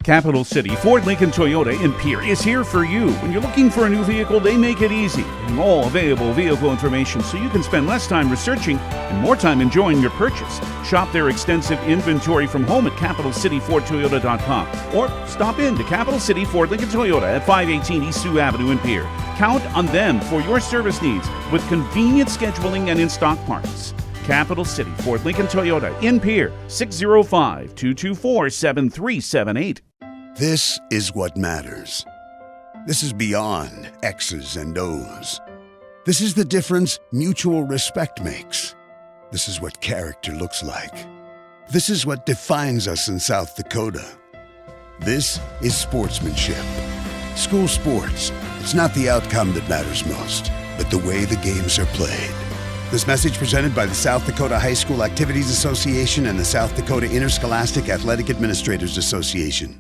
Capital City Ford Lincoln Toyota in Pierre is here for you. When you're looking for a new vehicle, they make it easy. And all available vehicle information so you can spend less time researching and more time enjoying your purchase. Shop their extensive inventory from home at CapitalCityFordToyota.com or stop in to Capital City Ford Lincoln Toyota at 518 East Sioux Avenue in Pierre. Count on them for your service needs with convenient scheduling and in-stock parts. Capital City Ford Lincoln Toyota in Pierre, 605-224-7378. This is what matters. This is beyond X's and O's. This is the difference mutual respect makes. This is what character looks like. This is what defines us in South Dakota. This is sportsmanship. School sports. It's not the outcome that matters most, but the way the games are played. This message presented by the South Dakota High School Activities Association and the South Dakota Interscholastic Athletic Administrators Association.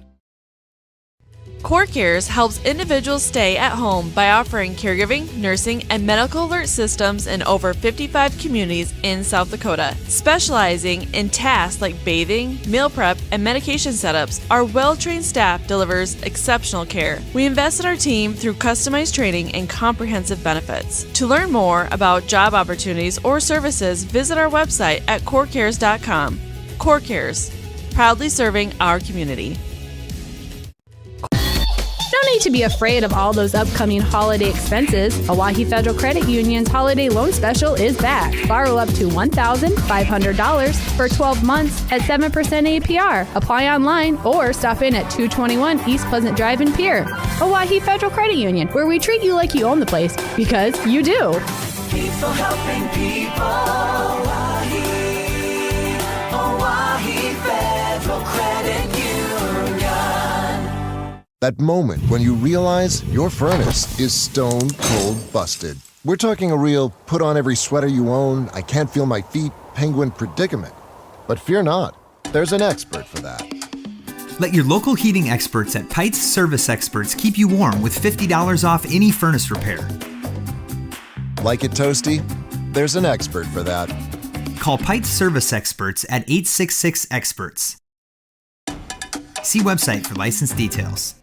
CoreCares helps individuals stay at home by offering caregiving, nursing, and medical alert systems in over 55 communities in South Dakota. Specializing in tasks like bathing, meal prep, and medication setups, our well-trained staff delivers exceptional care. We invest in our team through customized training and comprehensive benefits. To learn more about job opportunities or services, visit our website at corecares.com. CoreCares, proudly serving our community. No need to be afraid of all those upcoming holiday expenses. Oahe Federal Credit Union's holiday loan special is back. Borrow up to $1,500 for 12 months at 7% APR. Apply online or stop in at 221 East Pleasant Drive in Pierre. Oahe Federal Credit Union, where we treat you like you own the place, because you do. People helping people. Oahe Federal Credit Union. That moment when you realize your furnace is stone cold busted. We're talking a real put on every sweater you own, I can't feel my feet, penguin predicament. But fear not, there's an expert for that. Let your local heating experts at Pites Service Experts keep you warm with $50 off any furnace repair. Like it toasty? There's an expert for that. Call Pites Service Experts at 866-EXPERTS. See website for license details.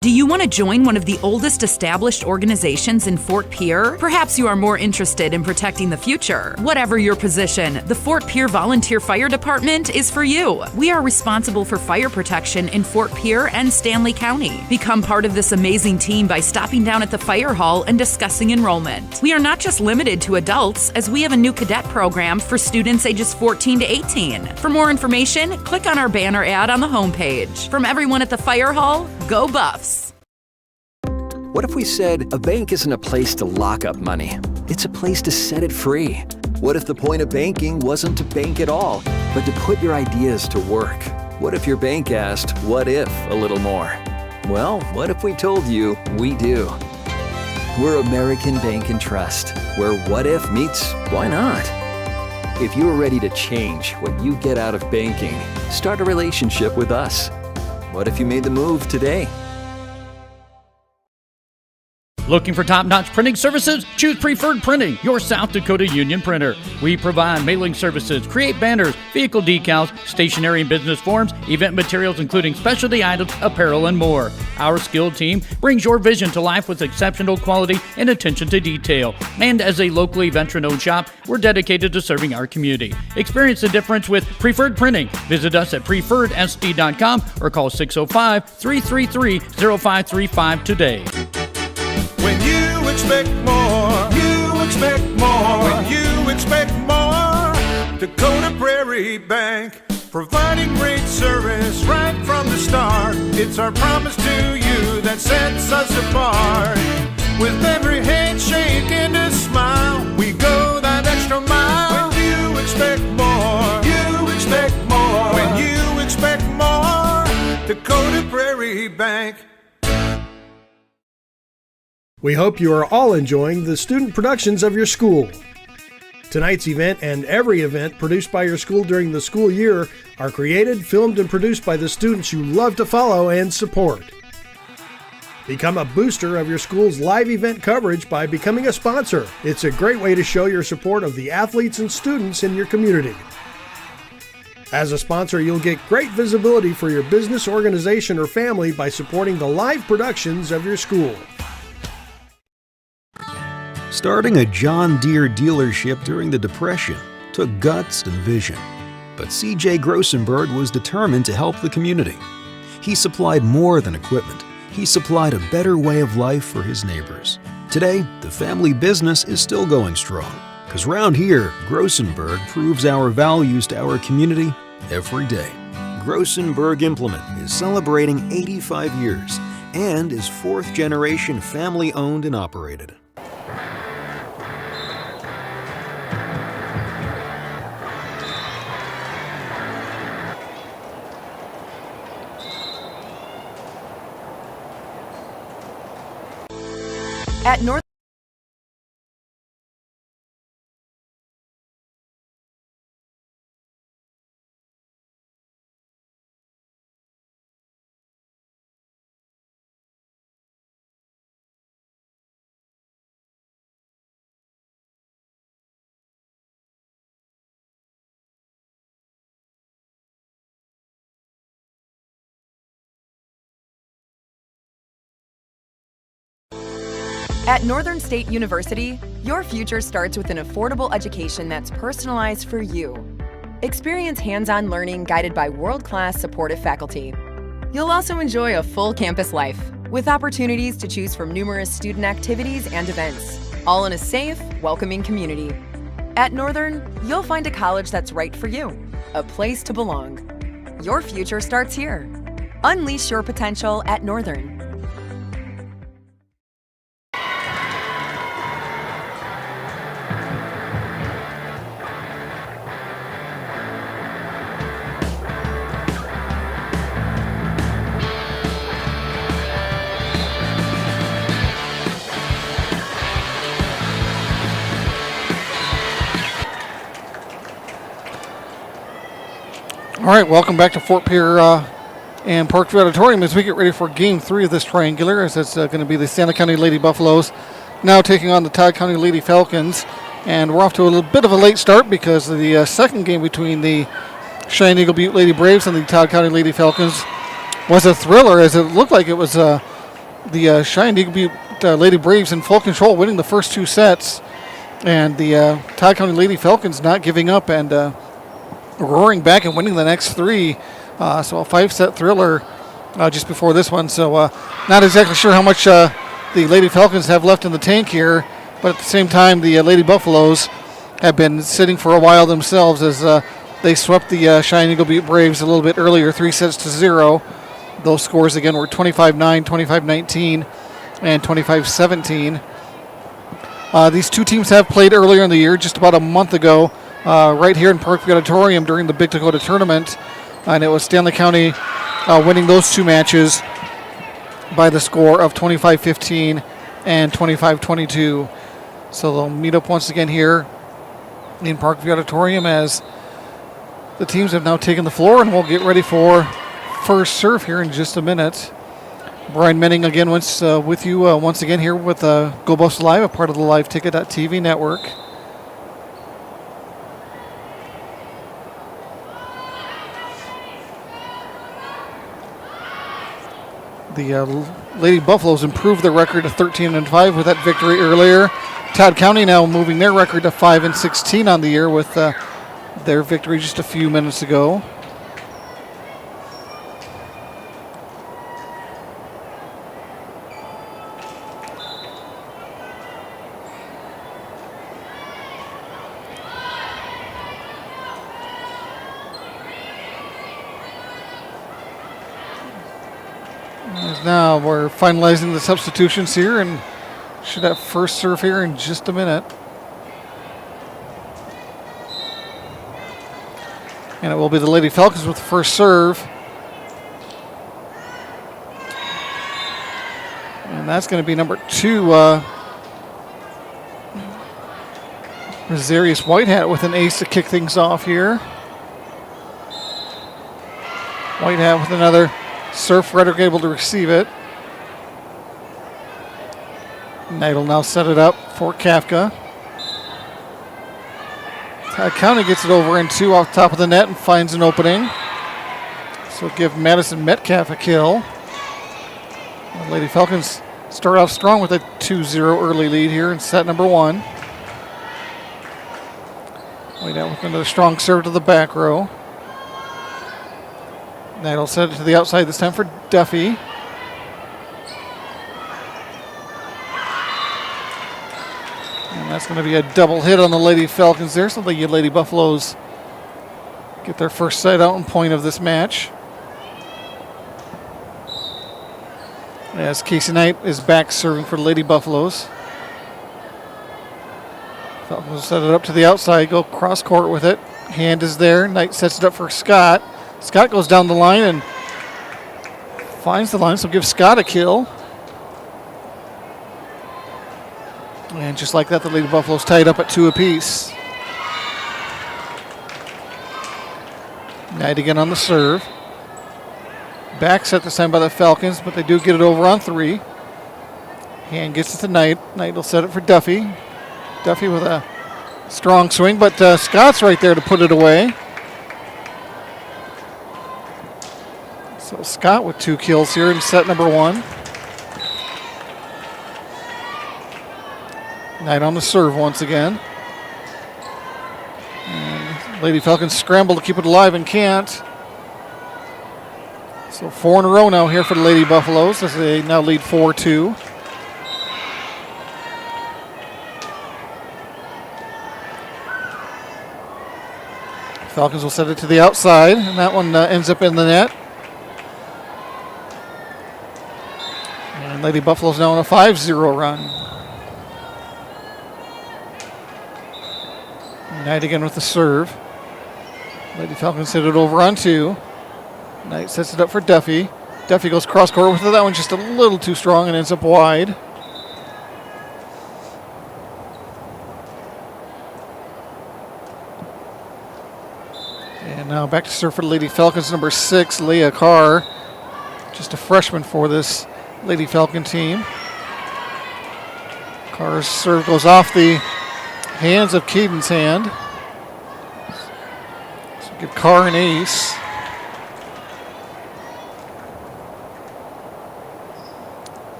Do you want to join one of the oldest established organizations in Fort Pierre? Perhaps you are more interested in protecting the future. Whatever your position, the Fort Pierre Volunteer Fire Department is for you. We are responsible for fire protection in Fort Pierre and Stanley County. Become part of this amazing team by stopping down at the fire hall and discussing enrollment. We are not just limited to adults, as we have a new cadet program for students ages 14 to 18. For more information, click on our banner ad on the homepage. From everyone at the fire hall, go Buffs! What if we said a bank isn't a place to lock up money? It's a place to set it free. What if the point of banking wasn't to bank at all, but to put your ideas to work? What if your bank asked, what if, a little more? Well, what if we told you we do? We're American Bank and Trust, where what if meets why not? If you're ready to change what you get out of banking, start a relationship with us. What if you made the move today? Looking for top-notch printing services? Choose Preferred Printing, your South Dakota union printer. We provide mailing services, create banners, vehicle decals, stationery and business forms, event materials including specialty items, apparel, and more. Our skilled team brings your vision to life with exceptional quality and attention to detail. And as a locally veteran-owned shop, we're dedicated to serving our community. Experience the difference with Preferred Printing. Visit us at preferredsd.com or call 605-333-0535 today. When you expect more, you expect more. When you expect more, Dakota Prairie Bank, providing great service right from the start. It's our promise to you that sets us apart. With every handshake and a smile, we go that extra mile. When you expect more, you expect more. When you expect more, Dakota Prairie Bank. We hope you are all enjoying the student productions of your school. Tonight's event and every event produced by your school during the school year are created, filmed, and produced by the students you love to follow and support. Become a booster of your school's live event coverage by becoming a sponsor. It's a great way to show your support of the athletes and students in your community. As a sponsor, you'll get great visibility for your business, organization, or family by supporting the live productions of your school. Starting a John Deere dealership during the Depression took guts and vision. But C.J. Grossenberg was determined to help the community. He supplied more than equipment. He supplied a better way of life for his neighbors. Today, the family business is still going strong. Because round here, Grossenberg proves our values to our community every day. Grossenberg Implement is celebrating 85 years and is fourth-generation family-owned and operated. At North At Northern State University, your future starts with an affordable education that's personalized for you. Experience hands-on learning guided by world-class supportive faculty. You'll also enjoy a full campus life with opportunities to choose from numerous student activities and events, all in a safe, welcoming community. At Northern, you'll find a college that's right for you, a place to belong. Your future starts here. Unleash your potential at Northern. All right, welcome back to Fort Pierre and Parkview Auditorium as we get ready for Game 3 of this triangular, as it's going to be the Stanley County Lady Buffaloes now taking on the Todd County Lady Falcons. And we're off to a little bit of a late start because the second game between the Cheyenne Eagle Butte Lady Braves and the Todd County Lady Falcons was a thriller, as it looked like it was the Cheyenne Eagle Butte Lady Braves in full control, winning the first two sets, and the Todd County Lady Falcons not giving up and roaring back and winning the next three. So a 5-set thriller just before this one. So not exactly sure how much the Lady Falcons have left in the tank here, but at the same time, the Lady Buffaloes have been sitting for a while themselves as they swept the Cheyenne Eagle Butte Braves a little bit earlier, 3-0. Those scores again were 25-9, 25-19, and 25-17. These two teams have played earlier in the year, just about a month ago, right here in Parkview Auditorium during the Big Dakota Tournament. And it was Stanley County winning those two matches by the score of 25-15 and 25-22. So they'll meet up once again here in Parkview Auditorium as the teams have now taken the floor, and we'll get ready for first serve here in just a minute. Brian Menning again with you once again here with Go Buffs Live, a part of the LiveTicket.tv network. The Lady Buffaloes improved their record to 13-5 with that victory earlier. Todd County now moving their record to 5-16 on the year with their victory just a few minutes ago. Now we're finalizing the substitutions here and should have first serve here in just a minute. And it will be the Lady Falcons with the first serve. And that's going to be number 2, Rosarius Whitehat with an ace to kick things off here. Whitehat with another serve. Frederick able to receive it. Knight will now set it up for Kafka. Todd County gets it over in 2 off the top of the net and finds an opening. So give Madison Metcalf a kill. The Lady Falcons start off strong with a 2-0 early lead here in set number 1. Way down with another strong serve to the back row. That'll set it to the outside this time for Duffy. And that's going to be a double hit on the Lady Falcons there. So the Lady Buffaloes get their first sight out and point of this match. As Casey Knight is back serving for the Lady Buffaloes. Falcons will set it up to the outside, go cross court with it. Hand is there. Knight sets it up for Scott. Scott goes down the line and finds the line, so give Scott a kill. And just like that, the Lady Buffaloes tied up at 2 apiece. Knight again on the serve. Back set this time by the Falcons, but they do get it over on 3. Hand gets it to Knight. Knight will set it for Duffy. Duffy with a strong swing, but Scott's right there to put it away. So Scott with 2 kills here in set number 1. Knight on the serve once again. And Lady Falcons scramble to keep it alive and can't. So 4 in a row now here for the Lady Buffaloes as they now lead 4-2. Falcons will set it to the outside, and that one ends up in the net. And Lady Buffaloes now on a 5-0 run. Knight again with the serve. Lady Falcons hit it over on 2. Knight sets it up for Duffy. Duffy goes cross court with it. That one's just a little too strong and ends up wide. And now back to serve for the Lady Falcons, number 6, Leah Carr. Just a freshman for this Lady Falcon team. Carr's serve goes off the hands of Keaton's hand. So give Carr an ace.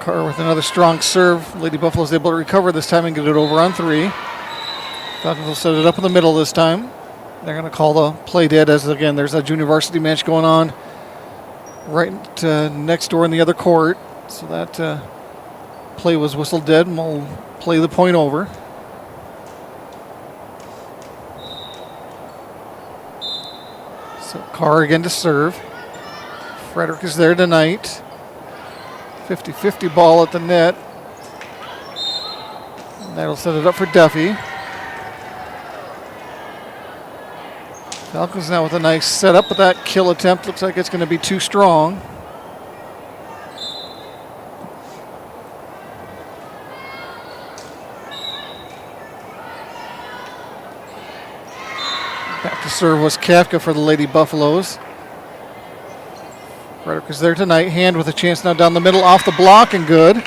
Carr with another strong serve. Lady Buffalo's able to recover this time and get it over on 3. Falcons will set it up in the middle this time. They're going to call the play dead as, again, there's a junior varsity match going on right next door in the other court. So that play was whistled dead, and we'll play the point over. So Carr again to serve. Frederick is there tonight. 50-50 ball at the net. And that'll set it up for Duffy. Falcons now with a nice setup, but that kill attempt looks like it's going to be too strong. Back to serve was Kafka for the Lady Buffaloes. Frederick is there tonight. Hand with a chance now down the middle, off the block and good.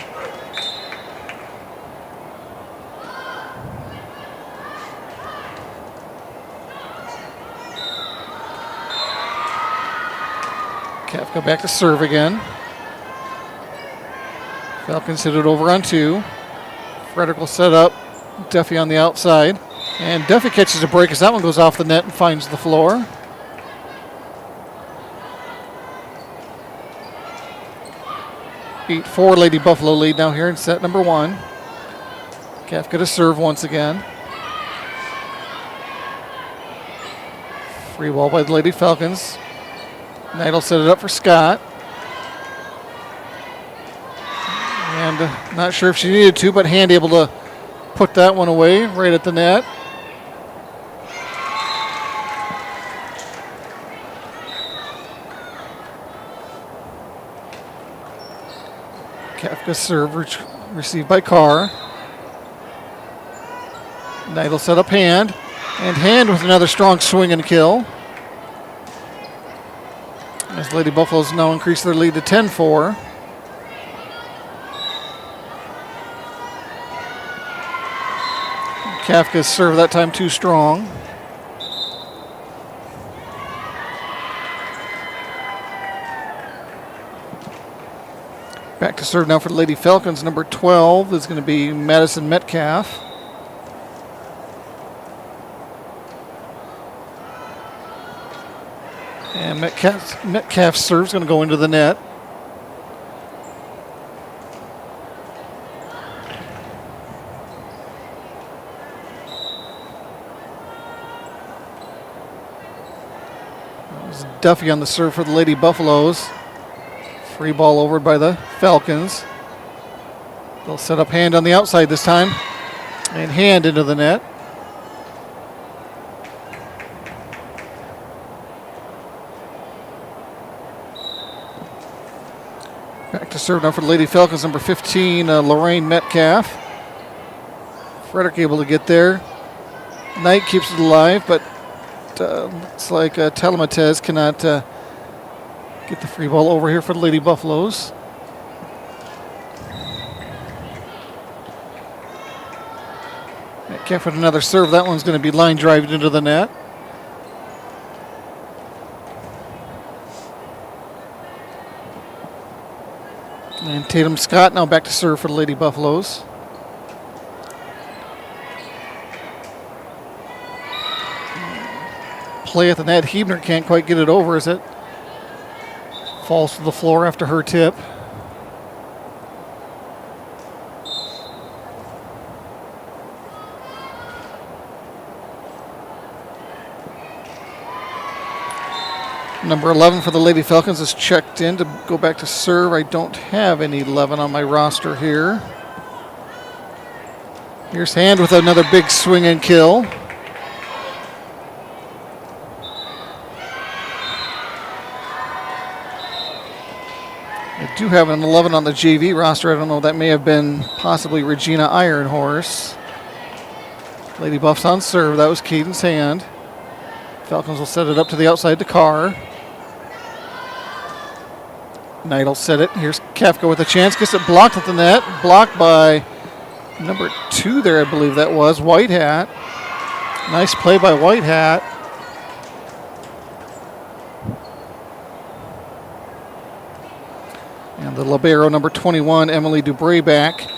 Kafka back to serve again. Falcons hit it over on 2. Frederick will set up. Duffy on the outside. And Duffy catches a break as that one goes off the net and finds the floor. Eight-4 Lady Buffalo lead now here in set number 1. Kafka to serve once again. Free ball by the Lady Falcons. Knight will set it up for Scott. And not sure if she needed to, but Hand able to put that one away right at the net. Kafka serve received by Carr. Knight will set up Hand. And Hand with another strong swing and kill. As Lady Buffaloes now increase their lead to 10-4. Kafka's serve that time too strong. Back to serve now for the Lady Falcons. Number 12 is going to be Madison Metcalf. And Metcalf's serve is going to go into the net. That was Duffy on the serve for the Lady Buffaloes. Free ball over by the Falcons. They'll set up hand on the outside this time. And hand into the net. Back to serve now for the Lady Falcons, number 15, Lorraine Metcalf. Frederick able to get there. Knight keeps it alive, but looks like Telematez cannot get the free ball over here for the Lady Buffaloes. Metcalf with another serve. That one's going to be line drived into the net. And Tatum Scott now back to serve for the Lady Buffaloes. Play at the net. Huebner can't quite get it over as it falls to the floor after her tip. Number 11 for the Lady Falcons is checked in to go back to serve. I don't have any 11 on my roster here. Here's Hand with another big swing and kill. I do have an 11 on the JV roster. I don't know, that may have been possibly Regina Ironhorse. Lady Buffs on serve. That was Caden's Hand. Falcons will set it up to the outside to Carr. Knight will set it. Here's Kafka with a chance. Gets it blocked at the net. Blocked by number 2 there, I believe that was. White Hat. Nice play by White Hat. And the libero, number 21, Emily Dubray, back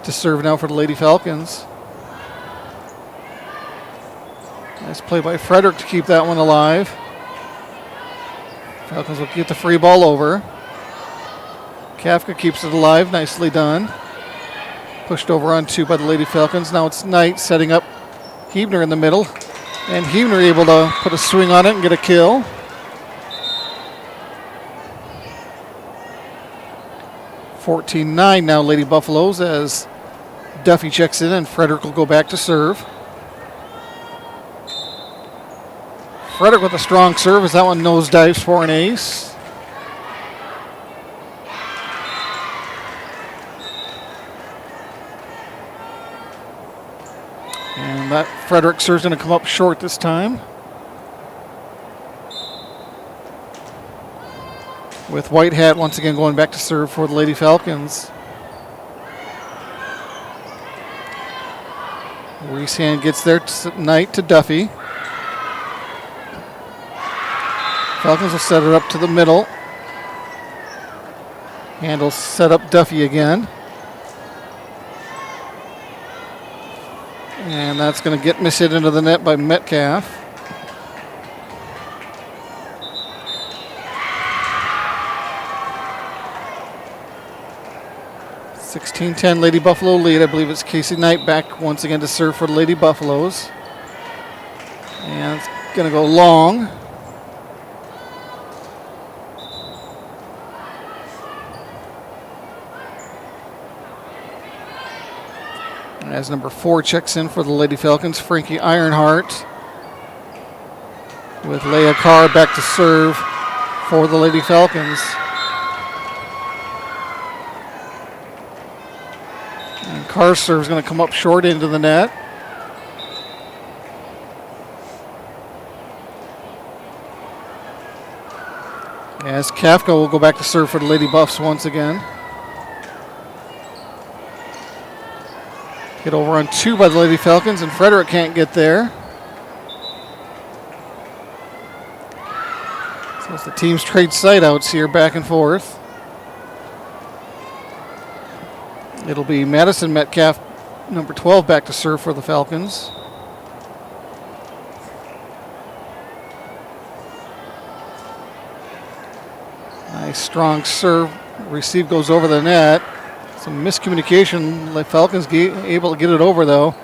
to serve now for the Lady Falcons. Nice play by Frederick to keep that one alive. Falcons will get the free ball over. Kafka keeps it alive. Nicely done. Pushed over on 2 by the Lady Falcons. Now it's Knight setting up Huebner in the middle. And Huebner able to put a swing on it and get a kill. (14-9) now Lady Buffaloes as Duffy checks in and Frederick will go back to serve. Frederick with a strong serve as that one nosedives for an ace. And that Frederick serve's going to come up short this time. With White Hat once again going back to serve for the Lady Falcons. Reese Hand gets there, Knight to Duffy. Falcons will set it up to the middle. Hand will set up Duffy again. And that's going to get mishit into the net by Metcalf. (16-10) Lady Buffalo lead. I believe it's Casey Knight back once again to serve for the Lady Buffaloes. And it's going to go long. As number 4 checks in for the Lady Falcons, Frankie Ironheart. With Leah Carr back to serve for the Lady Falcons. And Carr's serve is going to come up short into the net. As Kafka will go back to serve for the Lady Buffs once again. Get over on 2 by the Lady Falcons, and Frederick can't get there. So as the teams trade sideouts here back and forth. It'll be Madison Metcalf, number 12, back to serve for the Falcons. Nice strong serve. Receive goes over the net. Some miscommunication. The Falcons able to get it over, though.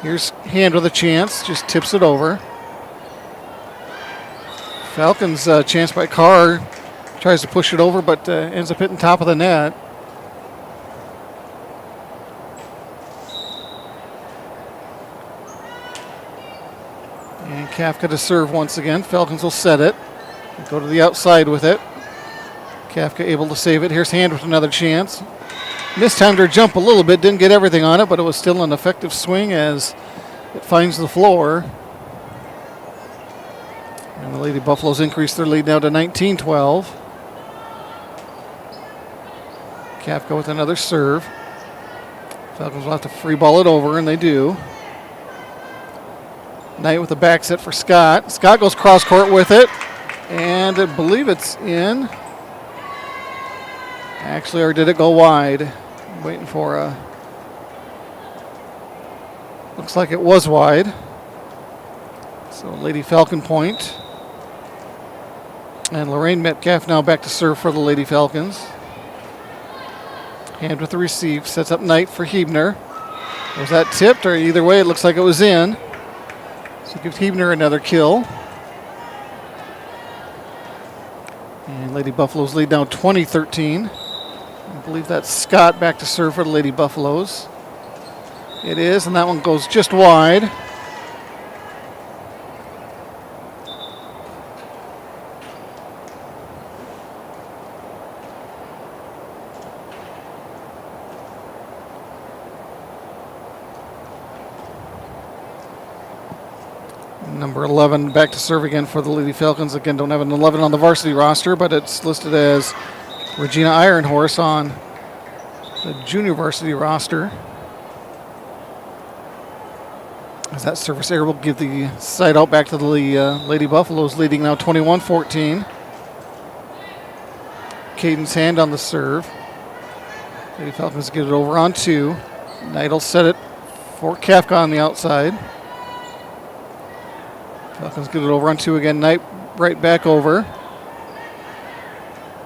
Here's Hand with a chance. Just tips it over. Falcons chance by Carr. Tries to push it over, but ends up hitting top of the net. And Kafka to serve once again. Falcons will set it. Go to the outside with it. Kafka able to save it. Here's Hand with another chance. Mistimed her jump a little bit, didn't get everything on it, but it was still an effective swing as it finds the floor. And the Lady Buffaloes increase their lead now to 19-12. Kafka with another serve. Falcons will have to free ball it over, and they do. Knight with a back set for Scott. Scott goes cross court with it, and I believe it's in. Actually, or did it go wide? Waiting for a... Looks like it was wide. So Lady Falcon point. And Lorraine Metcalf now back to serve for the Lady Falcons. Hand with the receive. Sets up Knight for Hebner. Was that tipped? Or either way, it looks like it was in. So gives Hebner another kill. And Lady Buffaloes lead now 20-13. I believe that's Scott back to serve for the Lady Buffaloes. It is, and that one goes just wide. Number 11 back to serve again for the Lady Falcons. Again, don't have an 11 on the varsity roster, but it's listed as Regina Ironhorse on the junior varsity roster. As that service error will give the side out back to the Lady Buffaloes, leading now 21-14. Caden's Hand on the serve. Lady Falcons get it over on 2. Knight will set it for Kafka on the outside. Falcons get it over on 2 again. Knight right back over.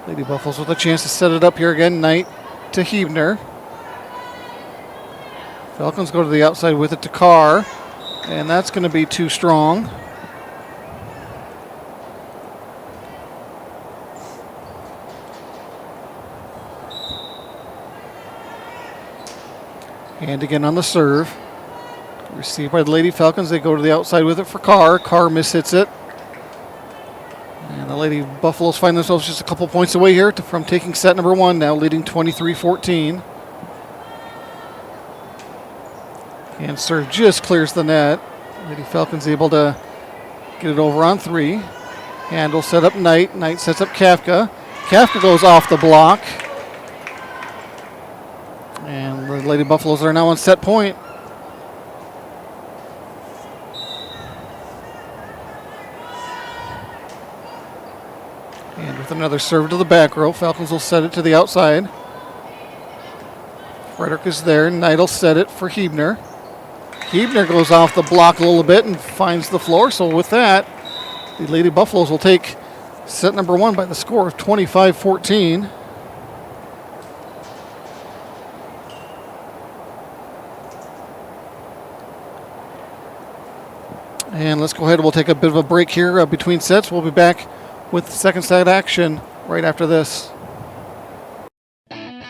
Lady Buffaloes with a chance to set it up here again. Knight to Hebner. Falcons go to the outside with it to Carr. And that's going to be too strong. And again on the serve. Received by the Lady Falcons. They go to the outside with it for Carr. Carr mishits it. And the Lady Buffaloes find themselves just a couple points away here from taking set number 1, now leading 23-14. And serve just clears the net. Lady Falcons able to get it over on 3. Handle set up Knight. Knight sets up Kafka. Kafka goes off the block. And the Lady Buffaloes are now on set point. And with another serve to the back row, Falcons will set it to the outside. Frederick is there. Knight will set it for Hebner. Hebner goes off the block a little bit and finds the floor. So with that, the Lady Buffaloes will take set number 1 by the score of 25-14. And let's go ahead and we'll take a bit of a break here between sets. We'll be back with second set action right after this.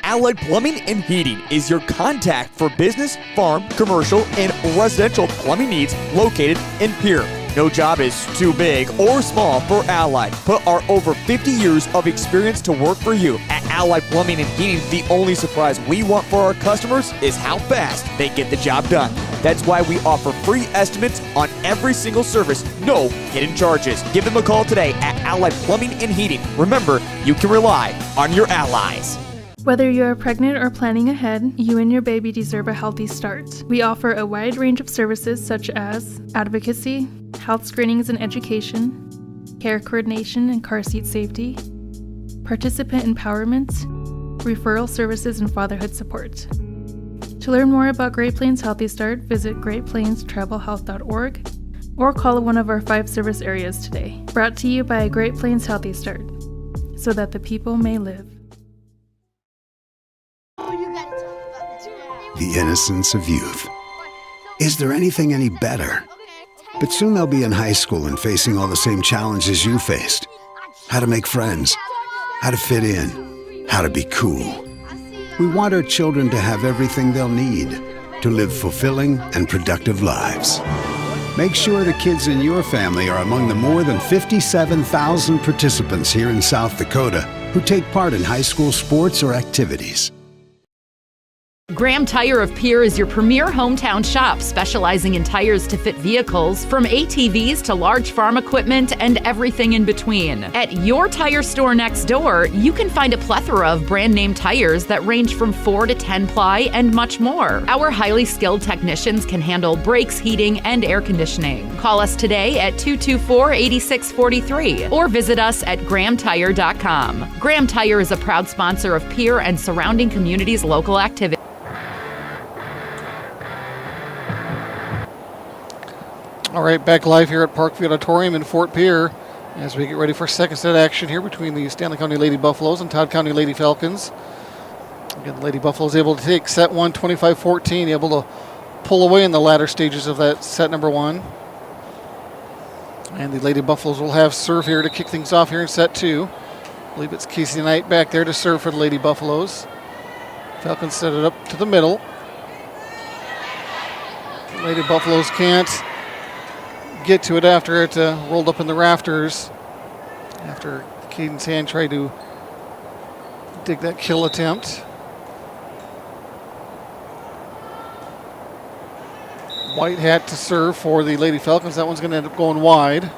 Allied Plumbing and Heating is your contact for business, farm, commercial, and residential plumbing needs located in Pierre. No job is too big or small for Allied. Put our over 50 years of experience to work for you. At Allied Plumbing and Heating, the only surprise we want for our customers is how fast they get the job done. That's why we offer free estimates on every single service, no hidden charges. Give them a call today at Allied Plumbing and Heating. Remember, you can rely on your allies. Whether you are pregnant or planning ahead, you and your baby deserve a healthy start. We offer a wide range of services such as advocacy, health screenings and education, care coordination and car seat safety, participant empowerment, referral services, and fatherhood support. To learn more about Great Plains Healthy Start, visit greatplainstravelhealth.org or call one of our 5 service areas today. Brought to you by Great Plains Healthy Start, so that the people may live. The innocence of youth. Is there anything any better? But soon they'll be in high school and facing all the same challenges you faced. How to make friends, how to fit in, how to be cool. We want our children to have everything they'll need to live fulfilling and productive lives. Make sure the kids in your family are among the more than 57,000 participants here in South Dakota who take part in high school sports or activities. Graham Tire of Pierre is your premier hometown shop, specializing in tires to fit vehicles, from ATVs to large farm equipment and everything in between. At your tire store next door, you can find a plethora of brand name tires that range from 4 to 10 ply and much more. Our highly skilled technicians can handle brakes, heating, and air conditioning. Call us today at 224-8643 or visit us at grahamtire.com. Graham Tire is a proud sponsor of Pierre and surrounding communities' local activities. All right, back live here at Parkview Auditorium in Fort Pierre as we get ready for second set action here between the Stanley County Lady Buffaloes and Todd County Lady Falcons. Again, the Lady Buffaloes able to take set 1 25-14, able to pull away in the latter stages of that set number 1. And the Lady Buffaloes will have serve here to kick things off here in set 2. I believe it's Casey Knight back there to serve for the Lady Buffaloes. Falcons set it up to the middle. The Lady Buffaloes can't get to it after it rolled up in the rafters after Caden's hand tried to dig that kill attempt. White hat to serve for the Lady Falcons. That one's going to end up going wide.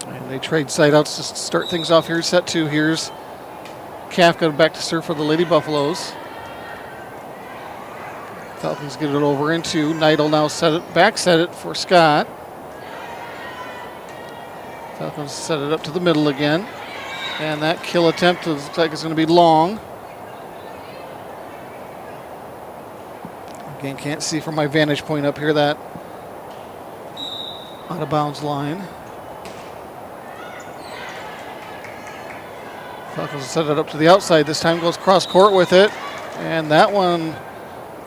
And they trade side outs to start things off here. Set 2. Here's Kafka back to serve for the Lady Buffaloes. Falcons get it over into Knight will now set it for Scott. Falcons set it up to the middle again. And that kill attempt looks like it's going to be long. Again, can't see from my vantage point up here that out of bounds line. Falcons set it up to the outside. This time goes cross court with it. And that one,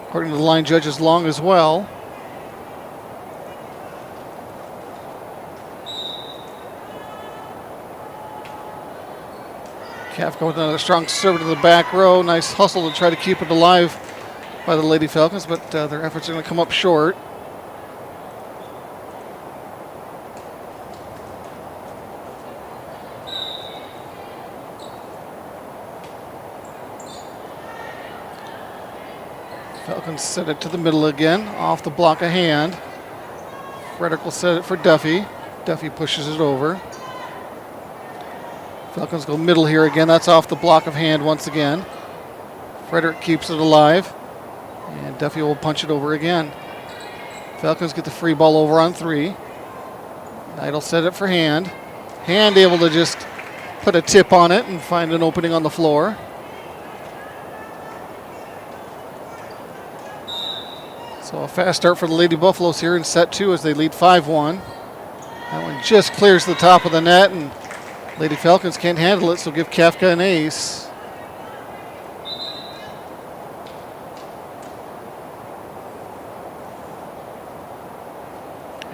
according to the line judge, is long as well. Kafka with another strong serve to the back row. Nice hustle to try to keep it alive by the Lady Falcons, but their efforts are going to come up short. Falcons set it to the middle again, off the block of hand. Frederick will set it for Duffy. Duffy pushes it over. Falcons go middle here again. That's off the block of hand once again. Frederick keeps it alive. And Duffy will punch it over again. Falcons get the free ball over on 3. Knight will set it for Hand. Hand able to just put a tip on it and find an opening on the floor. So a fast start for the Lady Buffaloes here in set 2 as they lead 5-1. That one just clears the top of the net, and Lady Falcons can't handle it, so give Kafka an ace.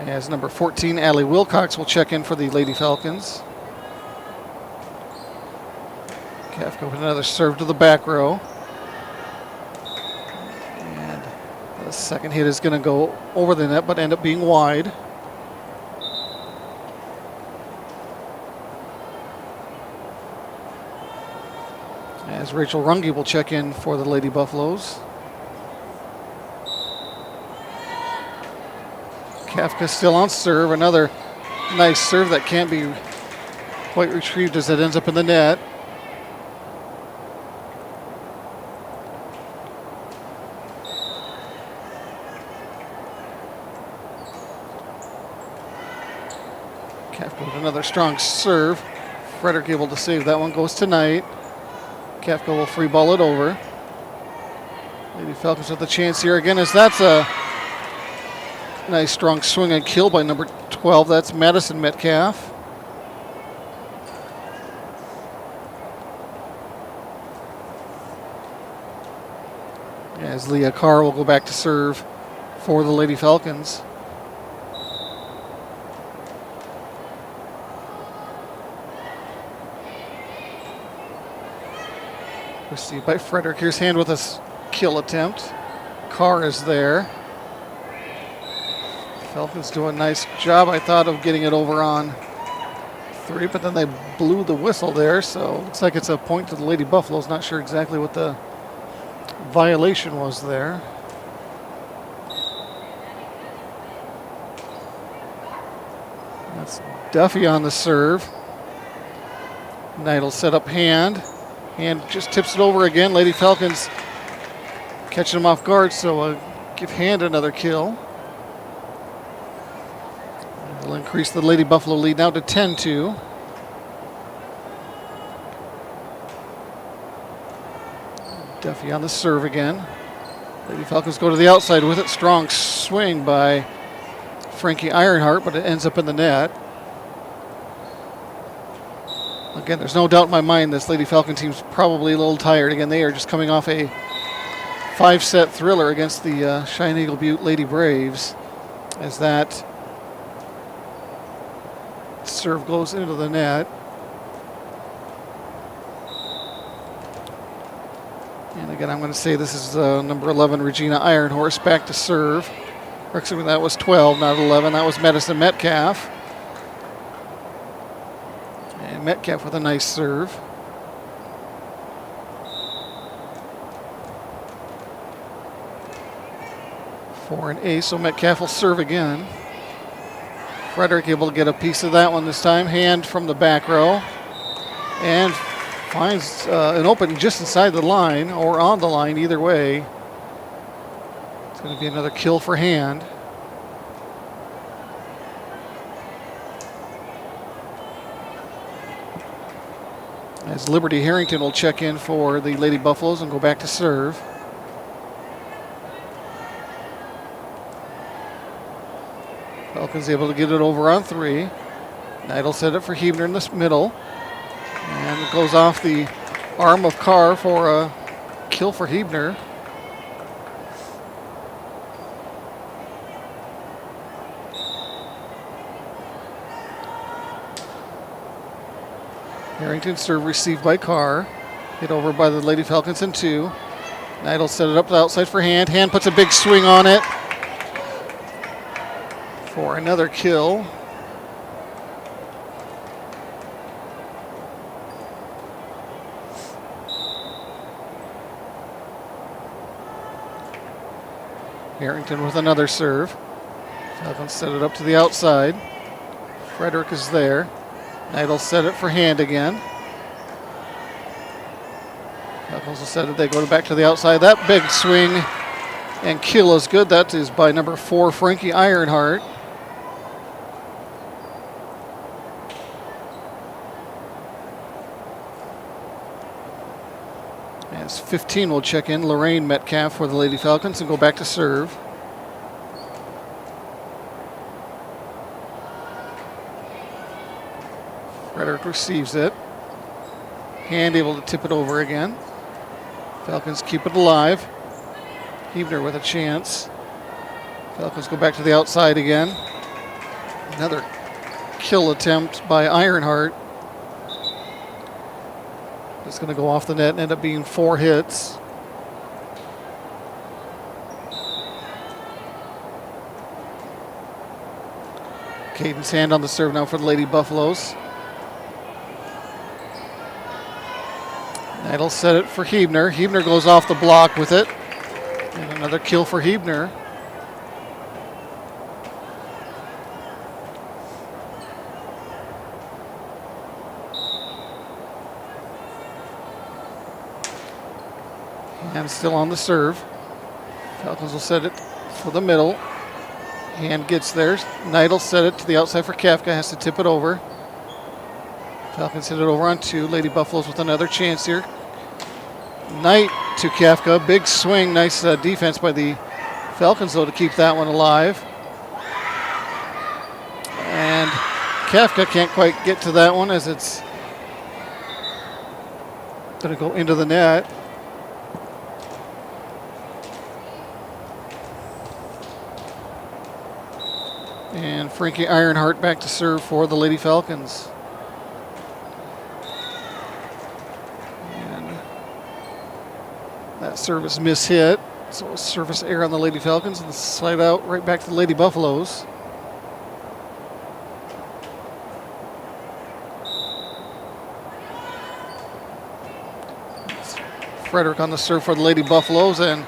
As number 14, Allie Wilcox, will check in for the Lady Falcons. Kafka with another serve to the back row. And the second hit is going to go over the net, but end up being wide. As Rachel Runge will check in for the Lady Buffaloes. Kafka still on serve. Another nice serve that can't be quite retrieved as it ends up in the net. Kafka with another strong serve. Frederick able to save that one, goes to Knight. Kafka will free ball it over. Lady Falcons with a chance here again, as that's a nice strong swing and kill by number 12. That's Madison Metcalf. As Leah Carr will go back to serve for the Lady Falcons. Received by Frederick. Here's hand with a kill attempt. Carr is there. Falcons do a nice job, I thought, of getting it over on 3, but then they blew the whistle there, so looks like it's a point to the Lady Buffaloes. Not sure exactly what the violation was there. That's Duffy on the serve. Knight will set up hand. Hand just tips it over again. Lady Falcons catching them off guard, so give Hand another kill. It'll increase the Lady Buffalo lead now to 10-2. Duffy on the serve again. Lady Falcons go to the outside with it. Strong swing by Frankie Ironheart, but it ends up in the net. Again, there's no doubt in my mind this Lady Falcon team's probably a little tired. Again, they are just coming off a 5-set thriller against the Cheyenne Eagle Butte Lady Braves, as that serve goes into the net. And again, I'm going to say this is number 11, Regina Ironhorse, back to serve. Or excuse me, that was 12, not 11. That was Madison Metcalf. And Metcalf with a nice serve. For an ace, so Metcalf will serve again. Frederick able to get a piece of that one this time. Hand from the back row. And finds an opening just inside the line or on the line, either way. It's going to be another kill for Hand. As Liberty Harrington will check in for the Lady Buffaloes and go back to serve. Falcons able to get it over on 3. Knight will set it for Huebner in the middle. And it goes off the arm of Carr for a kill for Huebner. Harrington serve received by Carr. Hit over by the Lady Falcons in 2. Knight will set it up to the outside for Hand. Hand puts a big swing on it for another kill. Harrington with another serve. Falcons set it up to the outside. Frederick is there. Knight will set it for Hand again. Falcons will set it. They go back to the outside. That big swing and kill is good. That is by number 4, Frankie Ironheart. As 15 will check in, Lorraine Metcalf for the Lady Falcons and go back to serve. Frederick receives it. Hand able to tip it over again. Falcons keep it alive. Huebner with a chance. Falcons go back to the outside again. Another kill attempt by Ironheart. It's going to go off the net and end up being 4 hits. Caden's Hand on the serve now for the Lady Buffaloes. Knight'll set it for Huebner. Huebner goes off the block with it. And another kill for Huebner. And still on the serve. Falcons will set it for the middle. Hand gets there. Knight will set it to the outside for Kafka. Has to tip it over. Falcons hit it over on 2. Lady Buffaloes with another chance here. Knight to Kafka. Big swing. Nice defense by the Falcons, though, to keep that one alive. And Kafka can't quite get to that one as it's going to go into the net. And Frankie Ironheart back to serve for the Lady Falcons. And that service mishit. So a service error on the Lady Falcons and slide out right back to the Lady Buffaloes. Frederick on the serve for the Lady Buffaloes, and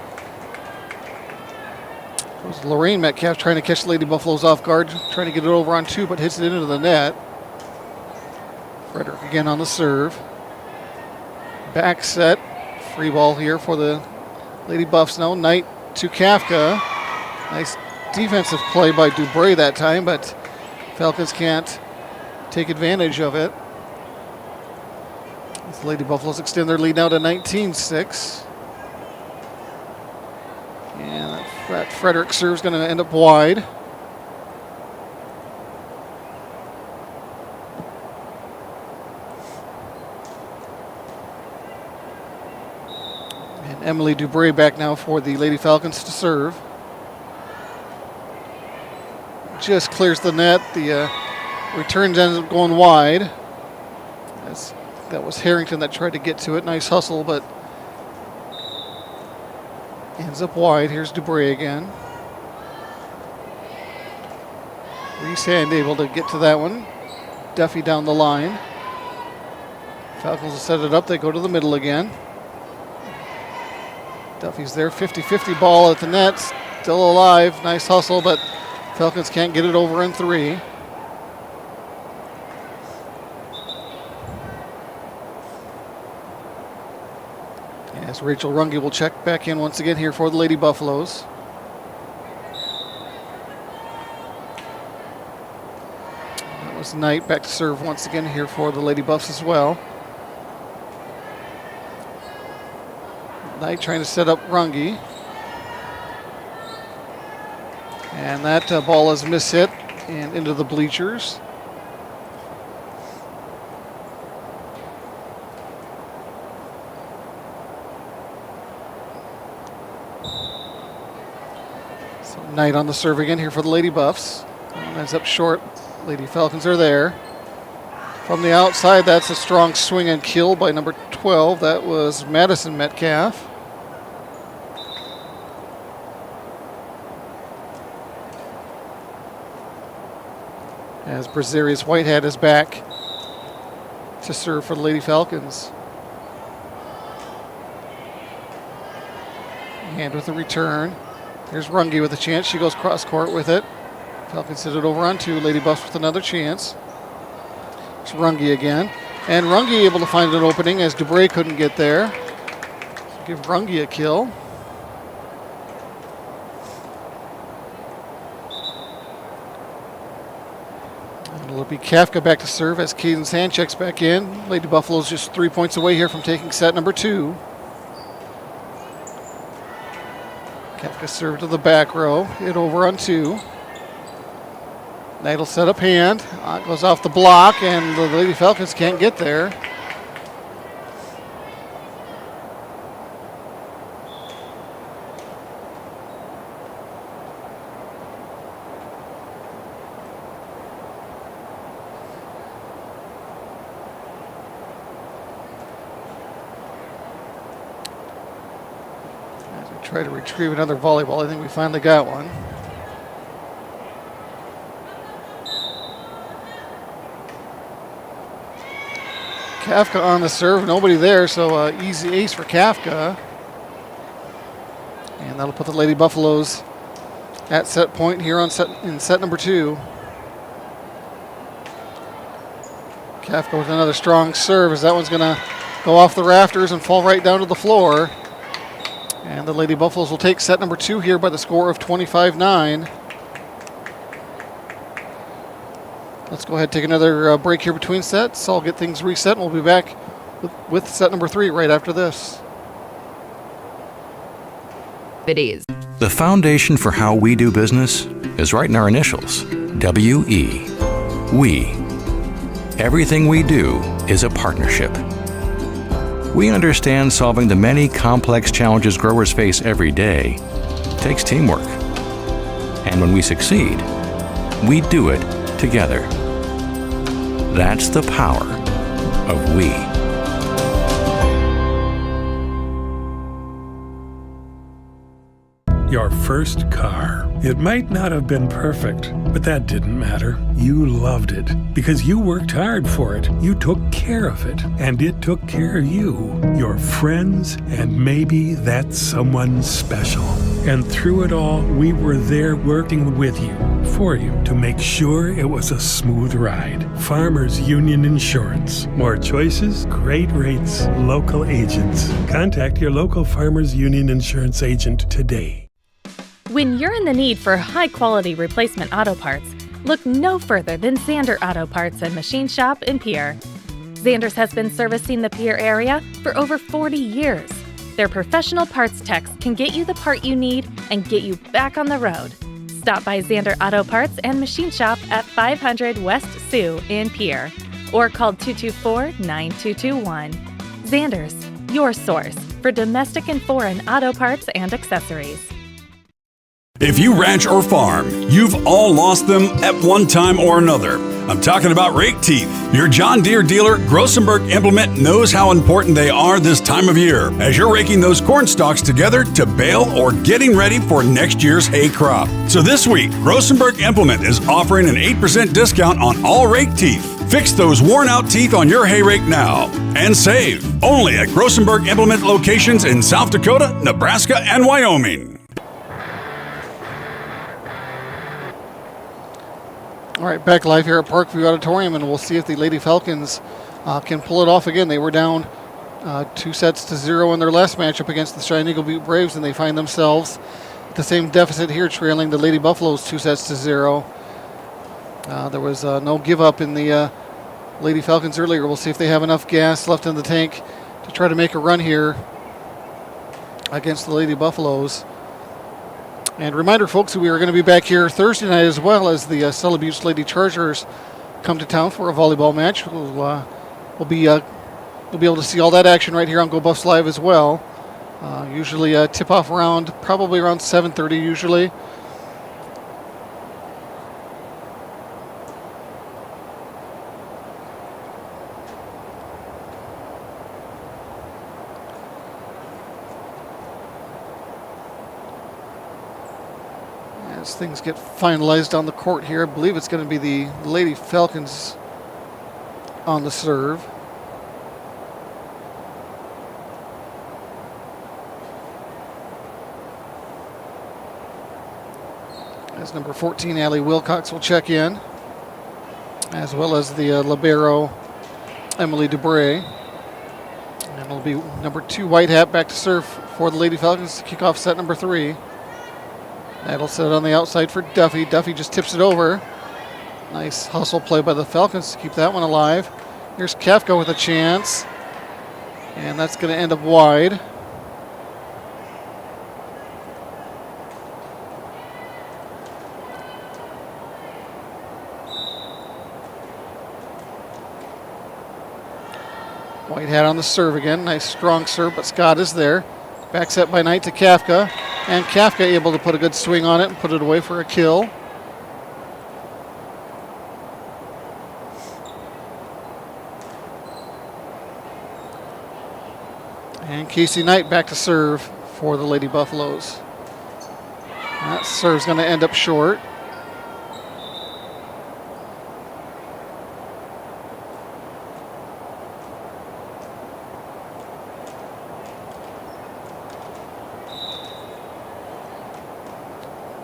it was Lorraine Metcalf trying to catch the Lady Buffaloes off guard, trying to get it over on 2, but hits it into the net. Frederick again on the serve. Back set. Free ball here for the Lady Buffs now. Knight to Kafka. Nice defensive play by Dubray that time, but Falcons can't take advantage of it. The Lady Buffaloes extend their lead now to 19-6. And that Frederick serve is going to end up wide. And Emily Dubray back now for the Lady Falcons to serve. Just clears the net. The returns ends up going wide. That was Harrington that tried to get to it. Nice hustle, but ends up wide. Here's Dubray again. Reese Hand able to get to that one. Duffy down the line. Falcons will set it up. They go to the middle again. Duffy's there. 50-50 ball at the net. Still alive. Nice hustle, but Falcons can't get it over in 3. As Rachel Runge will check back in once again here for the Lady Buffaloes. That was Knight back to serve once again here for the Lady Buffs as well. Knight trying to set up Runge. And that ball is mishit and into the bleachers. Knight on the serve again here for the Lady Buffs. Ends up short. Lady Falcons are there. From the outside, that's a strong swing and kill by number 12. That was Madison Metcalf. As Brazarius Whitehead is back to serve for the Lady Falcons. And with the return. Here's Runge with a chance. She goes cross court with it. Falcons hit it over on 2. Lady Buffs with another chance. It's Runge again. And Runge able to find an opening as Dubray couldn't get there. So give Runge a kill. And it'll be Kafka back to serve as Cadence Hand checks back in. Lady Buffalo's just 3 points away here from taking set number 2. Kafka serve to the back row. Hit over on 2. Knight will set up Hand. Goes off the block, and the Lady Falcons can't get there. Try to retrieve another volleyball. I think we finally got one. Kafka on the serve. Nobody there, so easy ace for Kafka. And that'll put the Lady Buffaloes at set point here in set number 2. Kafka with another strong serve as that one's going to go off the rafters and fall right down to the floor. And the Lady Buffaloes will take set number 2 here by the score of 25-9. Let's go ahead and take another break here between sets. I'll get things reset, and we'll be back with set number 3 right after this. The foundation for how we do business is right in our initials, W-E. We. Everything we do is a partnership. We understand solving the many complex challenges growers face every day takes teamwork. And when we succeed, we do it together. That's the power of we. Your first car. It might not have been perfect, but that didn't matter. You loved it because you worked hard for it. You took care of it, and it took care of you, your friends, and maybe that someone special. And through it all, we were there working with you, for you, to make sure it was a smooth ride. Farmers Union Insurance. More choices, great rates, local agents. Contact your local Farmers Union Insurance agent today. When you're in the need for high-quality replacement auto parts, look no further than Zander Auto Parts and Machine Shop in Pierre. Zander's has been servicing the Pierre area for over 40 years. Their professional parts techs can get you the part you need and get you back on the road. Stop by Zander Auto Parts and Machine Shop at 500 West Sioux in Pierre or call 224-9221. Zander's, your source for domestic and foreign auto parts and accessories. If you ranch or farm, you've all lost them at one time or another. I'm talking about rake teeth. Your John Deere dealer, Grossenberg Implement, knows how important they are this time of year as you're raking those corn stalks together to bale or getting ready for next year's hay crop. So this week, Grossenberg Implement is offering an 8% discount on all rake teeth. Fix those worn-out teeth on your hay rake now and save only at Grossenberg Implement locations in South Dakota, Nebraska, and Wyoming. All right, back live here at Parkview Auditorium, and we'll see if the Lady Falcons can pull it off again. They were down 2-0 in their last matchup against the Cheyenne Eagle Butte Braves, and they find themselves at the same deficit here, trailing the Lady Buffaloes 2-0. There was no give up in the Lady Falcons earlier. We'll see if they have enough gas left in the tank to try to make a run here against the Lady Buffaloes. And reminder, folks, we are going to be back here Thursday night as well as the Stella Butte Lady Chargers come to town for a volleyball match. We'll be able to see all that action right here on Go Buffs Live as well. Usually tip off probably around 7:30 usually. As things get finalized on the court here, I believe it's going to be the Lady Falcons on the serve. As number 14, Allie Wilcox will check in, as well as the libero, Emily Dubray. And it'll be number 2, White Hat, back to serve for the Lady Falcons to kick off set number 3. That'll set it on the outside for Duffy. Duffy just tips it over. Nice hustle play by the Falcons to keep that one alive. Here's Kafka with a chance. And that's going to end up wide. White Hat on the serve again. Nice strong serve, but Scott is there. Back set by Knight to Kafka. And Kafka able to put a good swing on it and put it away for a kill. And Casey Knight back to serve for the Lady Buffaloes. That serve's going to end up short.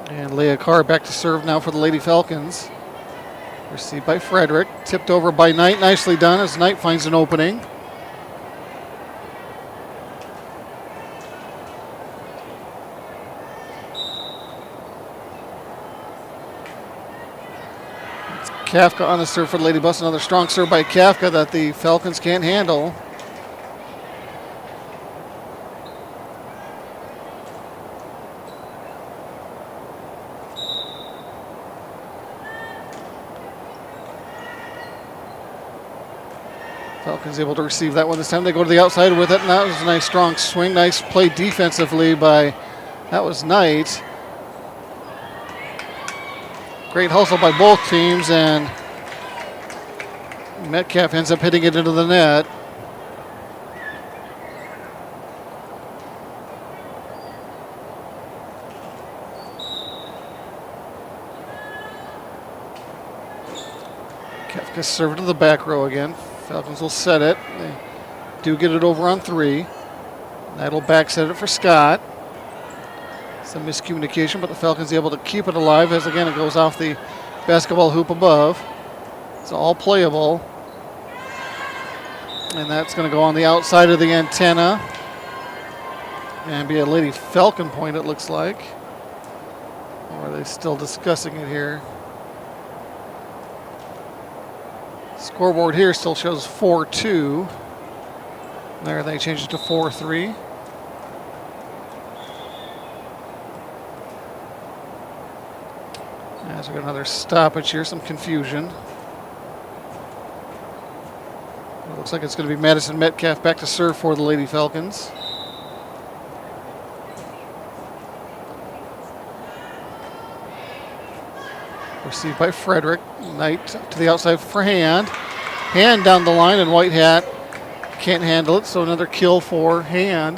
And Leah Carr back to serve now for the Lady Falcons. Received by Frederick. Tipped over by Knight. Nicely done as Knight finds an opening. Kafka on the serve for the Lady Buffs. Another strong serve by Kafka that the Falcons can't handle. Falcons able to receive that one this time. They go to the outside with it, and that was a nice strong swing. Nice play defensively by, that was Knight. Great hustle by both teams, and Metcalf ends up hitting it into the net. Kafka served to the back row again. Falcons will set it. They do get it over on 3. That'll back set it for Scott. Some miscommunication, but the Falcons able to keep it alive as again it goes off the basketball hoop above. It's all playable. And that's going to go on the outside of the antenna. And be a Lady Falcon point, it looks like. Or are they still discussing it here? Scoreboard here still shows 4-2. There they changed it to 4-3. As we got another stoppage here, some confusion. It looks like it's going to be Madison Metcalf back to serve for the Lady Falcons. Received by Frederick. Knight to the outside for Hand. Hand down the line, and White Hat can't handle it, so another kill for Hand.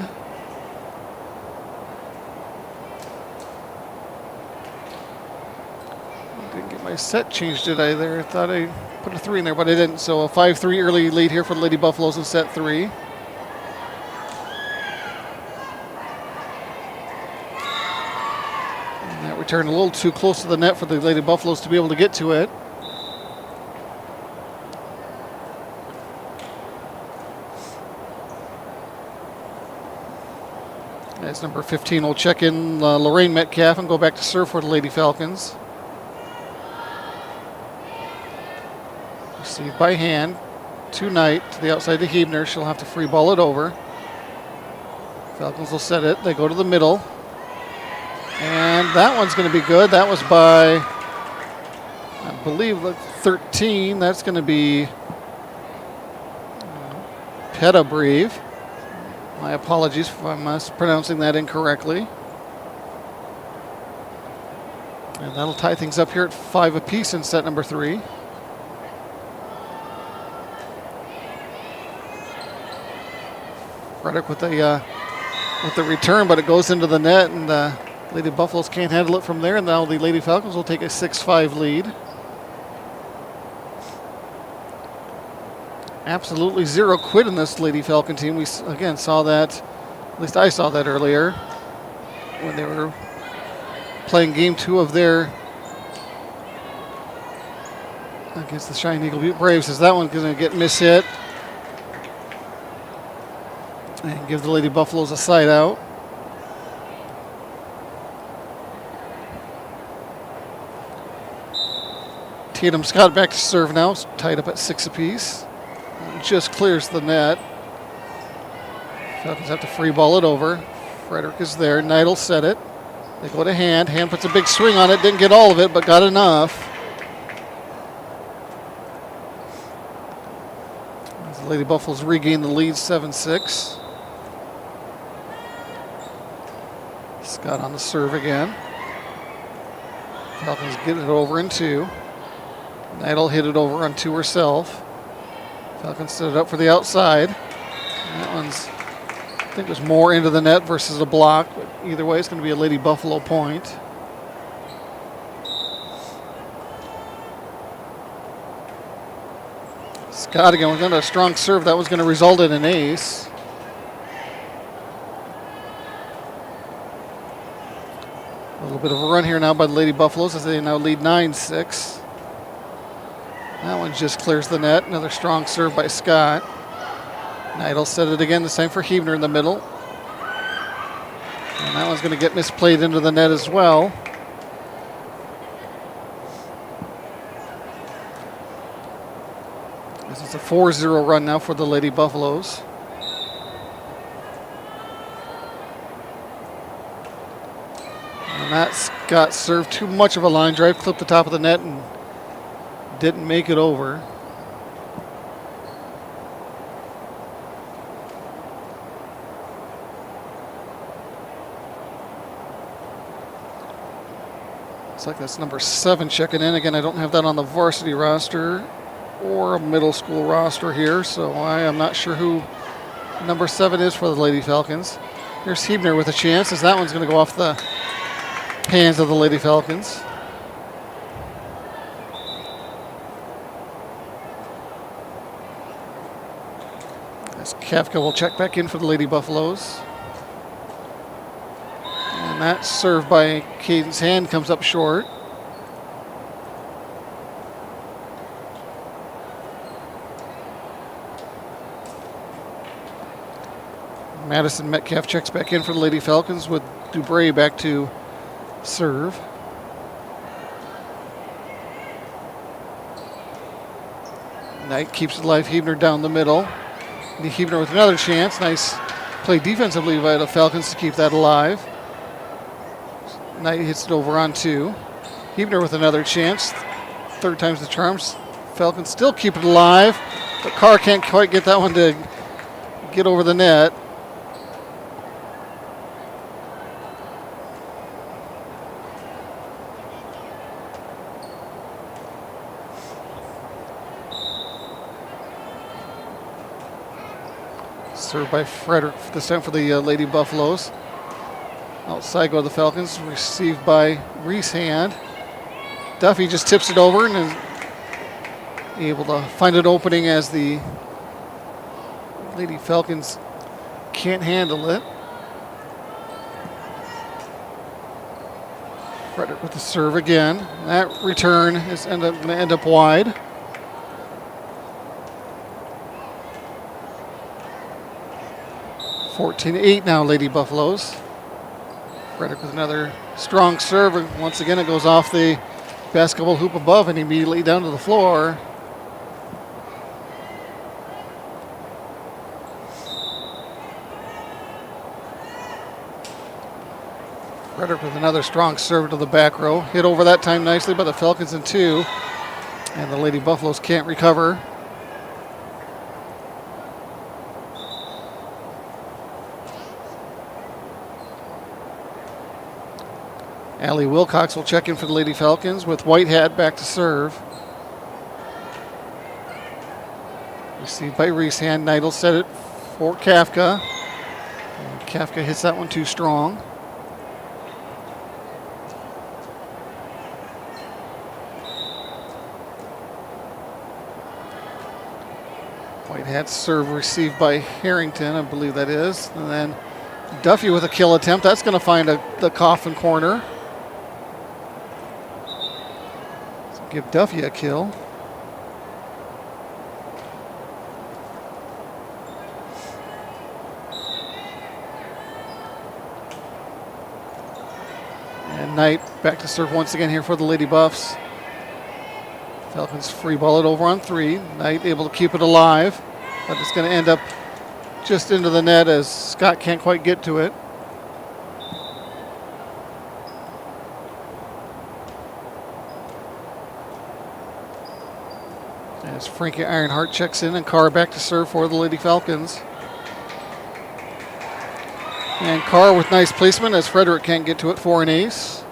Didn't get my set changed, did I there? I thought I put a 3 in there, but I didn't. So a 5-3 early lead here for the Lady Buffaloes in set 3. Return a little too close to the net for the Lady Buffaloes to be able to get to it. As number 15 will check in Lorraine Metcalf and go back to serve for the Lady Falcons. Received by Hand to Knight to the outside to Hebner. She'll have to free ball it over. Falcons will set it. They go to the middle. And that one's going to be good. That was by, I believe, 13. That's going to be Pettabreve. My apologies if I'm pronouncing that incorrectly. And that'll tie things up here at 5 apiece in set number 3. Frederick with the return, but it goes into the net, and Lady Buffaloes can't handle it from there, and now the Lady Falcons will take a 6-5 lead. Absolutely zero quit in this Lady Falcon team. We again saw that, at least I saw that earlier, when they were playing game 2 of their against the Shining Eagle Butte Braves. As that one's going to get mishit and give the Lady Buffaloes a side out. Tatum Scott back to serve now, tied up at 6 apiece. Just clears the net. Falcons have to free ball it over. Frederick is there. Knight will set it. They go to Hand. Hand puts a big swing on it. Didn't get all of it, but got enough. As the Lady Buffaloes regain the lead 7-6. Scott on the serve again. Falcons get it over in 2. Knight'll hit it over on 2 herself. Falcons set it up for the outside. And that one's, I think, was more into the net versus a block, but either way, it's going to be a Lady Buffalo point. Scott again with another strong serve. That was going to result in an ace. A little bit of a run here now by the Lady Buffaloes as they now lead 9-6. That one just clears the net. Another strong serve by Scott. Knight'll set it again, this time for Hebner in the middle. And that one's going to get misplayed into the net as well. This is a 4-0 run now for the Lady Buffaloes. And that's got served too much of a line drive, clipped the top of the net and didn't make it over. Looks like that's number 7 checking in. Again, I don't have that on the varsity roster or a middle school roster here, so I am not sure who number 7 is for the Lady Falcons. Here's Hebner with a chance, as that one's going to go off the hands of the Lady Falcons. As Kafka will check back in for the Lady Buffaloes. And that serve by Caden's hand comes up short. Madison Metcalf checks back in for the Lady Falcons with Dubray back to serve. Knight keeps it alive. Hebner down the middle. Hebner with another chance. Nice play defensively by the Falcons to keep that alive. Knight hits it over on 2. Hebner with another chance. Third time's the charms. Falcons still keep it alive, but Carr can't quite get that one to get over the net. Served by Frederick, this time for the Lady Buffaloes. Outside go the Falcons, received by Reese Hand. Duffy just tips it over and is able to find an opening as the Lady Falcons can't handle it. Frederick with the serve again. That return is going to end up wide. (14-8) now, Lady Buffaloes. Frederick with another strong serve. And once again, it goes off the basketball hoop above and immediately down to the floor. Frederick with another strong serve to the back row. Hit over that time nicely by the Falcons in 2. And the Lady Buffaloes can't recover. Allie Wilcox will check in for the Lady Falcons with Whitehead back to serve. Received by Reese Hand. Knight will set it for Kafka. And Kafka hits that one too strong. Whitehead serve received by Harrington, I believe that is. And then Duffy with a kill attempt. That's going to find the coffin corner. Give Duffy a kill. And Knight back to serve once again here for the Lady Buffs. Falcons free ball it over on 3. Knight able to keep it alive. But it's going to end up just into the net as Scott can't quite get to it. As Frankie Ironheart checks in and Carr back to serve for the Lady Falcons. And Carr with nice placement as Frederick can't get to it for an ace.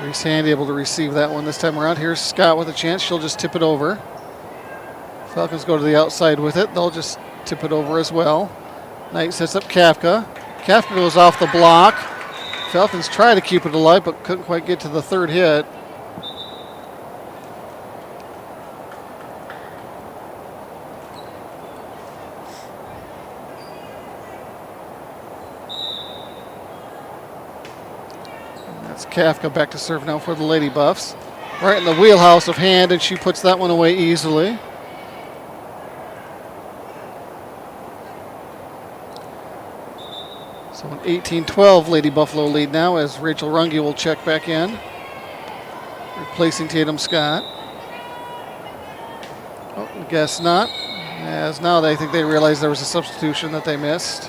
Reese Hand able to receive that one this time around. Here's Scott with a chance. She'll just tip it over. Falcons go to the outside with it. They'll just tip it over as well. Knight sets up Kafka. Kafka goes off the block. Falcons try to keep it alive, but couldn't quite get to the third hit. And that's Kafka back to serve now for the Lady Buffs. Right in the wheelhouse of Hand, and she puts that one away easily. So an 18-12 Lady Buffalo lead now as Rachel Runge will check back in, replacing Tatum Scott. Oh, I guess not, as now I think they realize there was a substitution that they missed.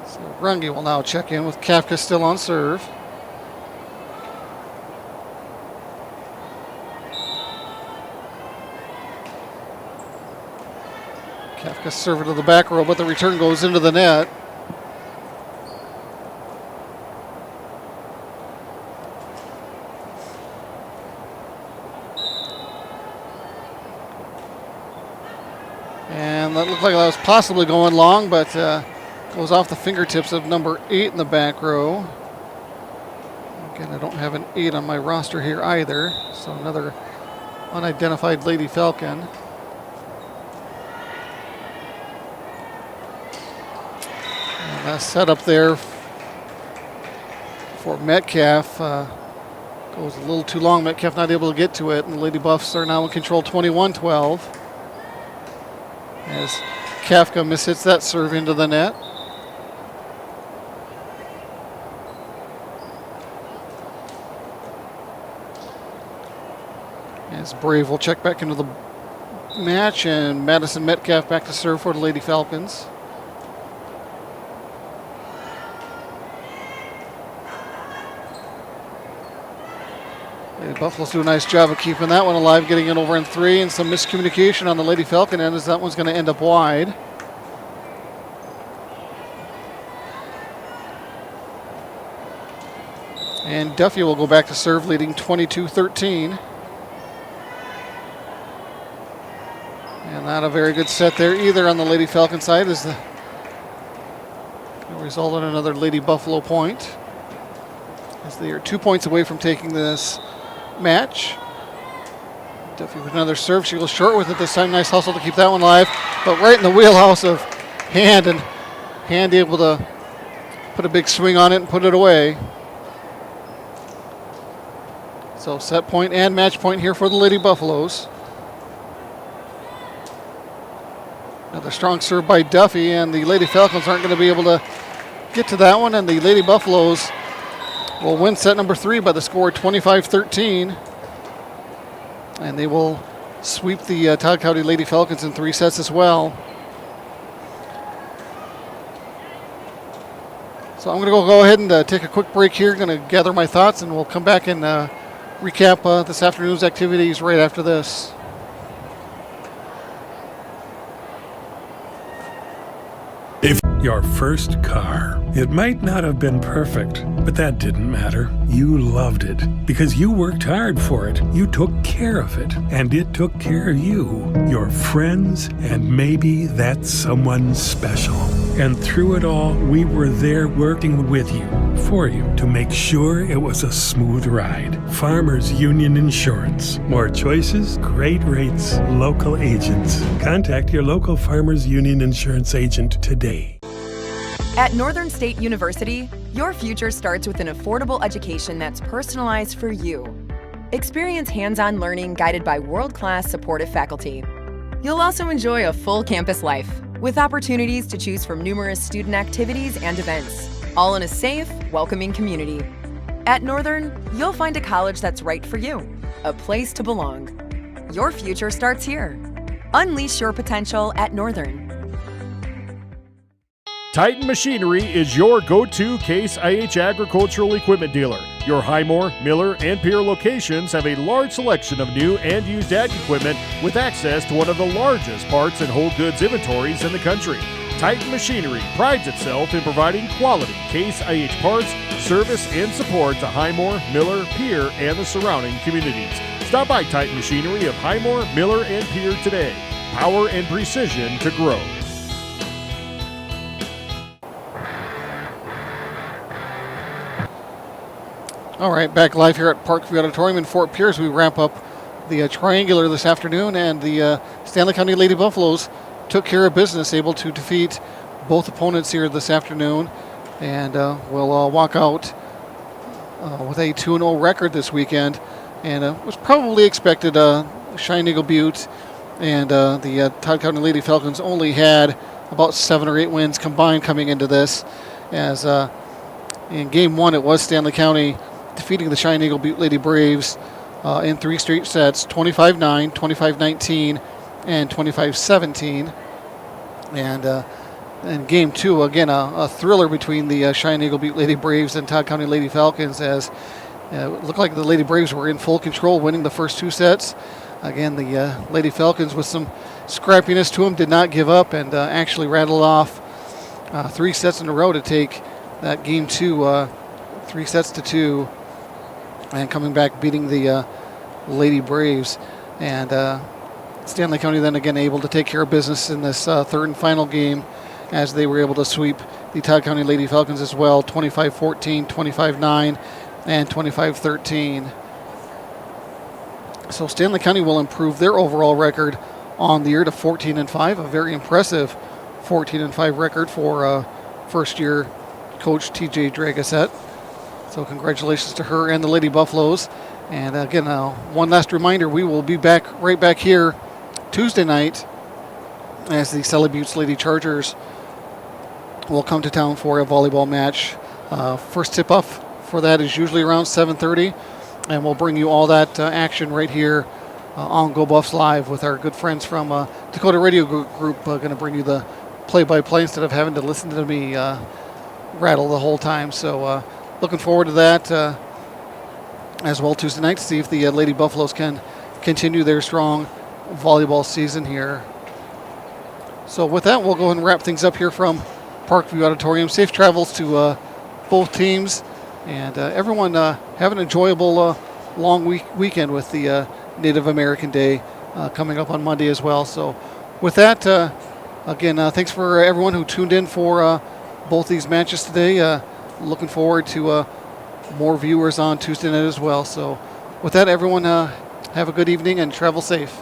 So Runge will now check in with Kafka still on serve. Kafka serve to the back row, but the return goes into the net. And that looked like that was possibly going long, but goes off the fingertips of number 8 in the back row. Again, I don't have an 8 on my roster here either, so another unidentified Lady Falcon. Set up there for Metcalf. Goes a little too long. Metcalf not able to get to it, and the Lady Buffs are now in control 21-12. As Kafka mishits that serve into the net. As Brave will check back into the match, and Madison Metcalf back to serve for the Lady Falcons. Buffalo's do a nice job of keeping that one alive, getting it over in 3, and some miscommunication on the Lady Falcon end as that one's going to end up wide. And Duffy will go back to serve, leading 22-13. And not a very good set there either on the Lady Falcon side, as the result in another Lady Buffalo point, as they are 2 points away from taking this match. Duffy with another serve. She goes short with it this time. Nice hustle to keep that one alive, but right in the wheelhouse of Hand, and Hand able to put a big swing on it and put it away. So set point and match point here for the Lady Buffaloes. Another strong serve by Duffy, and the Lady Falcons aren't going to be able to get to that one, and the Lady Buffaloes will win set number 3 by the score 25-13. And they will sweep the Todd County Lady Falcons in 3 sets as well. So I'm going to go ahead and take a quick break here. Going to gather my thoughts, and we'll come back and recap this afternoon's activities right after this. If your first car, it might not have been perfect, but that didn't matter. You loved it because you worked hard for it. You took care of it, and it took care of you, your friends, and maybe that someone special. And through it all, we were there working with you, for you, to make sure it was a smooth ride. Farmers Union Insurance. More choices, great rates, local agents. Contact your local Farmers Union Insurance agent today. At Northern State University, your future starts with an affordable education that's personalized for you. Experience hands-on learning guided by world-class supportive faculty. You'll also enjoy a full campus life with opportunities to choose from numerous student activities and events, all in a safe, welcoming community. At Northern, you'll find a college that's right for you, a place to belong. Your future starts here. Unleash your potential at Northern. Titan Machinery is your go-to Case IH agricultural equipment dealer. Your Highmore, Miller, and Pierre locations have a large selection of new and used ag equipment with access to one of the largest parts and whole goods inventories in the country. Titan Machinery prides itself in providing quality Case IH parts, service, and support to Highmore, Miller, Pierre, and the surrounding communities. Stop by Titan Machinery of Highmore, Miller, and Pierre today. Power and precision to grow. All right, back live here at Parkview Auditorium in Fort Pierce. We wrap up the triangular this afternoon, and the Stanley County Lady Buffaloes took care of business, able to defeat both opponents here this afternoon, and will walk out with a 2-0 record this weekend. And was probably expected. Shine Eagle Butte and the Todd County Lady Falcons only had about 7 or 8 wins combined coming into this. As in Game 1, it was Stanley County defeating the Cheyenne Eagle Butte Lady Braves in 3 straight sets, 25-9, 25-19, and 25-17. And in Game 2, again, a thriller between the Cheyenne Eagle Butte Lady Braves and Todd County Lady Falcons, as it looked like the Lady Braves were in full control, winning the first 2 sets. Again, the Lady Falcons, with some scrappiness to them, did not give up and actually rattled off 3 sets in a row to take that Game 2 3 sets to 2, and coming back beating the Lady Braves. And Stanley County then again able to take care of business in this third and final game, as they were able to sweep the Todd County Lady Falcons as well, 25-14, 25-9, and 25-13. So Stanley County will improve their overall record on the year to 14-5, a very impressive 14-5 record for first-year coach TJ Dragasette. So congratulations to her and the Lady Buffaloes. And again, one last reminder, we will be right back here Tuesday night as the Sally Buttes Lady Chargers will come to town for a volleyball match. First tip-off for that is usually around 7:30, and we'll bring you all that action right here on Go Buffs Live with our good friends from Dakota Radio Group, going to bring you the play-by-play instead of having to listen to me rattle the whole time. So looking forward to that as well Tuesday night to see if the Lady Buffaloes can continue their strong volleyball season here. So with that, we'll go ahead and wrap things up here from Parkview Auditorium. Safe travels to both teams, and everyone have an enjoyable long weekend with the Native American Day coming up on Monday as well. So with that, again, thanks for everyone who tuned in for both these matches today. Looking forward to more viewers on Tuesday night as well. So with that, everyone, have a good evening and travel safe.